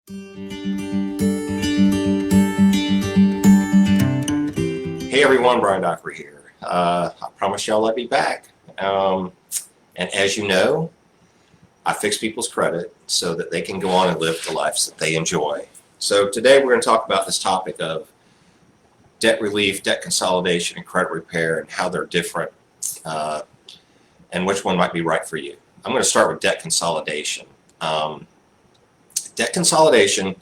Hey everyone, Brian Docker here. I promise y'all I'd be back. And as you know, I fix people's credit so that they can go on and live the lives that they enjoy. So today we're going to talk about this topic of debt relief, debt consolidation, and credit repair, and how they're different, and which one might be right for you. I'm going to start with debt consolidation. Debt consolidation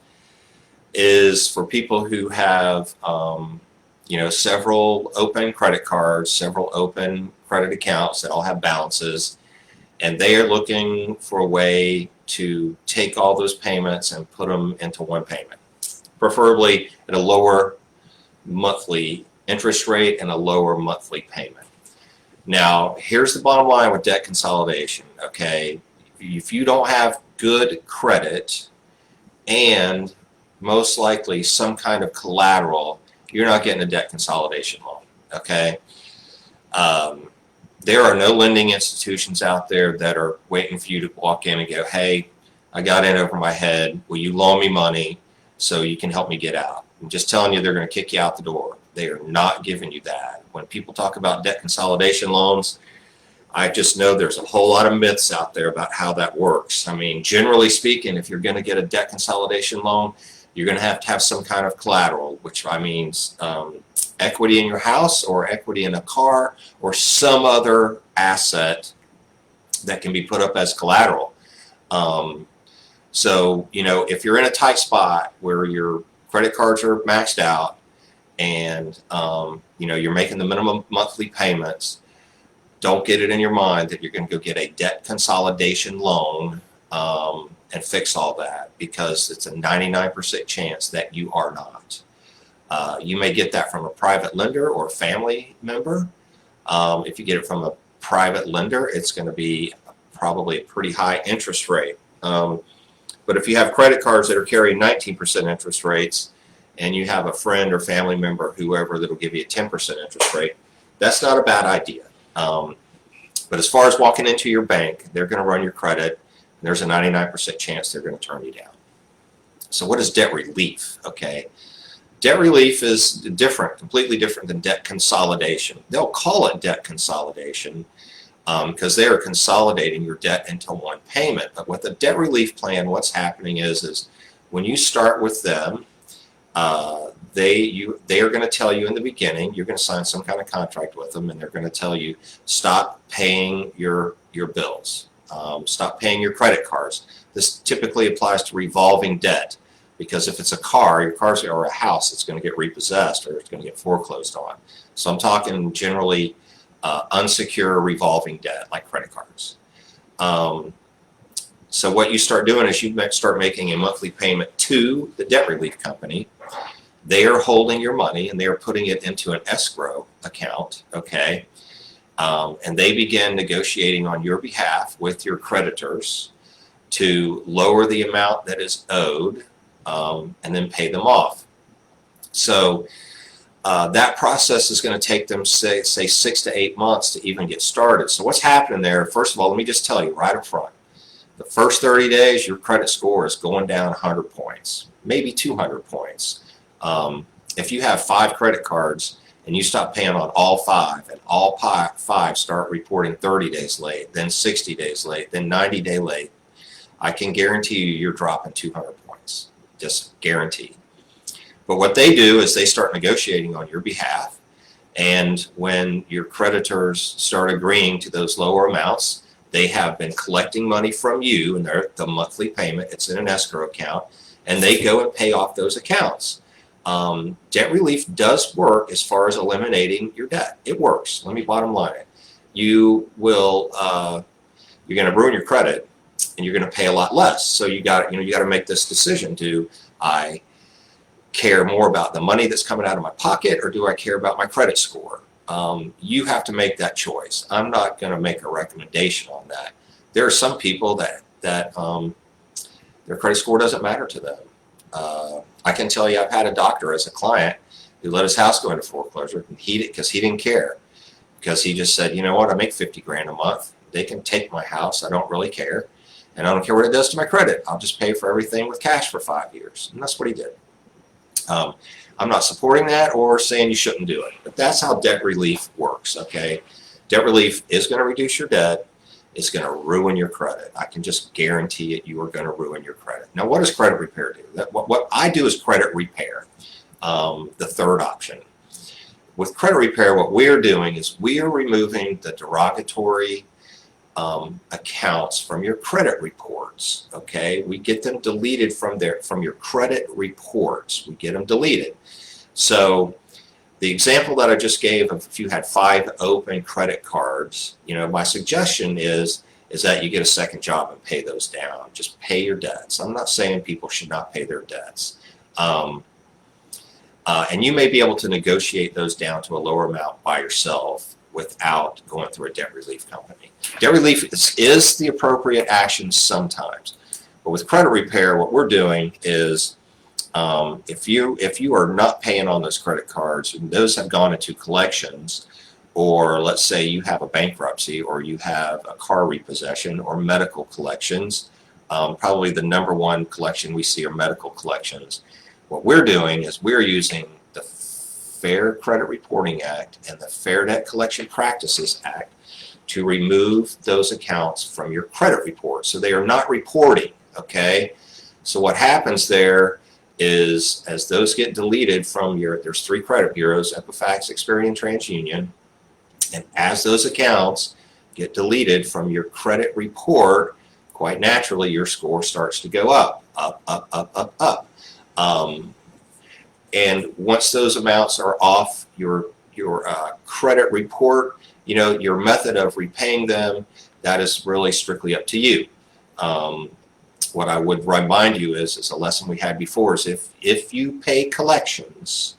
is for people who have several open credit cards, several open credit accounts that all have balances, and they are looking for a way to take all those payments and put them into one payment, preferably at a lower monthly interest rate and a lower monthly payment. Now, here's the bottom line with debt consolidation, okay? If you don't have good credit and most likely some kind of collateral, you're not getting a debt consolidation loan, okay? There are no lending institutions out there that are waiting for you to walk in and go, hey, I got in over my head. Will you loan me money so you can help me get out? I'm just telling you, they're going to kick you out the door. They are not giving you that. When people talk about debt consolidation loans, I just know there's a whole lot of myths out there about how that works. I mean, generally speaking, if you're going to get a debt consolidation loan, you're going to have some kind of collateral, which I means equity in your house or equity in a car or some other asset that can be put up as collateral. So, if you're in a tight spot where your credit cards are maxed out and, you're making the minimum monthly payments, don't get it in your mind that you're going to go get a debt consolidation loan and fix all that, because it's a 99% chance that you are not. You may get that from a private lender or a family member. If you get it from a private lender, it's going to be probably a pretty high interest rate. But if you have credit cards that are carrying 19% interest rates and you have a friend or family member, whoever, that'll give you a 10% interest rate, that's not a bad idea. But as far as walking into your bank, they're going to run your credit. There's a 99% chance they're going to turn you down. So what is debt relief? Okay. Debt relief is different, completely different than debt consolidation. They'll call it debt consolidation because they are consolidating your debt into one payment. But with a debt relief plan, what's happening is when you start with them, they are going to tell you in the beginning, you're going to sign some kind of contract with them, and they're going to tell you, stop paying your bills. Stop paying your credit cards. This typically applies to revolving debt, because if it's a car, your cars or a house, it's going to get repossessed or it's going to get foreclosed on. So I'm talking generally unsecure revolving debt like credit cards. So what you start doing is you start making a monthly payment to the debt relief company. They are holding your money and they are putting it into an escrow account, okay? And they begin negotiating on your behalf with your creditors to lower the amount that is owed and then pay them off. So that process is going to take them, say 6 to 8 months to even get started. So what's happening there? First of all, let me just tell you right up front. The first 30 days, your credit score is going down 100 points, maybe 200 points. If you have 5 credit cards and you stop paying on all 5, and all 5 start reporting 30 days late, then 60 days late, then 90 days late, I can guarantee you're dropping 200 points, just guaranteed. But what they do is they start negotiating on your behalf, and when your creditors start agreeing to those lower amounts, they have been collecting money from you, and the monthly payment, it's in an escrow account, and they go and pay off those accounts. Debt relief does work as far as eliminating your debt. It works. Let me bottom line it. You're going to ruin your credit, and you're going to pay a lot less. So you got to make this decision. Do I care more about the money that's coming out of my pocket, or do I care about my credit score? You have to make that choice. I'm not going to make a recommendation on that. There are some people that their credit score doesn't matter to them. I can tell you, I've had a doctor as a client who let his house go into foreclosure because he didn't care, because he just said, you know what, I make 50 grand a month. They can take my house. I don't really care. and I don't care what it does to my credit. I'll just pay for everything with cash for 5 years. And that's what he did. I'm not supporting that or saying you shouldn't do it, but that's how debt relief works, okay? Debt relief is going to reduce your debt. It's going to ruin your credit. I can just guarantee it, you are going to ruin your credit. Now, what does credit repair do? What I do is credit repair, the third option. With credit repair, what we're doing is we are removing the derogatory accounts from your credit reports. Okay, we get them deleted from your credit reports. We get them deleted. So the example that I just gave of if you had 5 open credit cards, my suggestion is that you get a second job and pay those down. Just pay your debts. I'm not saying people should not pay their debts. And you may be able to negotiate those down to a lower amount by yourself without going through a debt relief company. Debt relief is the appropriate action sometimes. But with credit repair, what we're doing is if you are not paying on those credit cards, and those have gone into collections, or let's say you have a bankruptcy, or you have a car repossession, or medical collections, probably the #1 collection we see are medical collections. What we're doing is we're using the Fair Credit Reporting Act and the Fair Debt Collection Practices Act to remove those accounts from your credit report. So they are not reporting, okay? So what happens there is as those get deleted from there's 3 credit bureaus, Equifax, Experian, TransUnion, and as those accounts get deleted from your credit report, quite naturally your score starts to go up, up. And once those amounts are off your credit report, your method of repaying them, that is really strictly up to you. What I would remind you is a lesson we had before, is if you pay collections,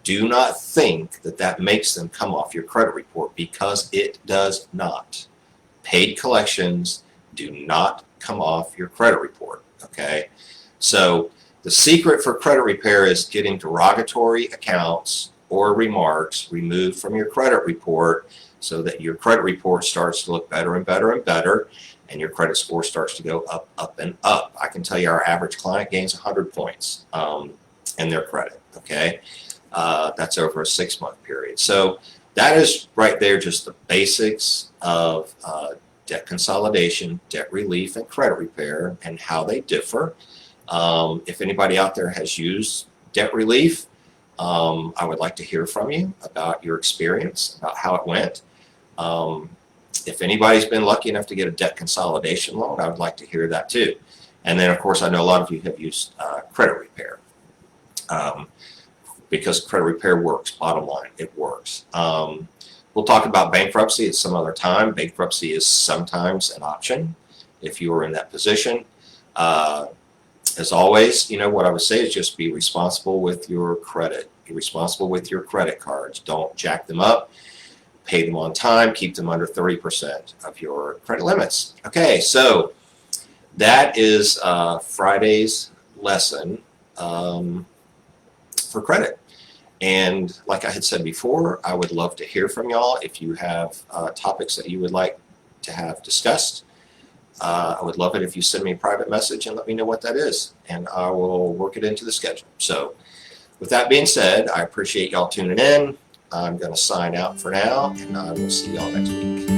do not think that makes them come off your credit report, because it does not. Paid collections do not come off your credit report, okay? So the secret for credit repair is getting derogatory accounts or remarks removed from your credit report so that your credit report starts to look better and better and better, and your credit score starts to go up, up, and up. I can tell you our average client gains 100 points in their credit, okay? That's over a 6-month period. So that is right there just the basics of debt consolidation, debt relief, and credit repair, and how they differ. If anybody out there has used debt relief, I would like to hear from you about your experience, about how it went. If anybody's been lucky enough to get a debt consolidation loan, I would like to hear that too. And then, of course, I know a lot of you have used credit repair, because credit repair works. Bottom line, it works. We'll talk about bankruptcy at some other time. Bankruptcy is sometimes an option if you are in that position. As always, what I would say is just be responsible with your credit. Be responsible with your credit cards. Don't jack them up. Pay them on time. Keep them under 30% of your credit limits. Okay, so that is Friday's lesson for credit. And like I had said before, I would love to hear from y'all if you have topics that you would like to have discussed. I would love it if you send me a private message and let me know what that is, and I will work it into the schedule. So with that being said, I appreciate y'all tuning in. I'm going to sign out for now, and I will see y'all next week.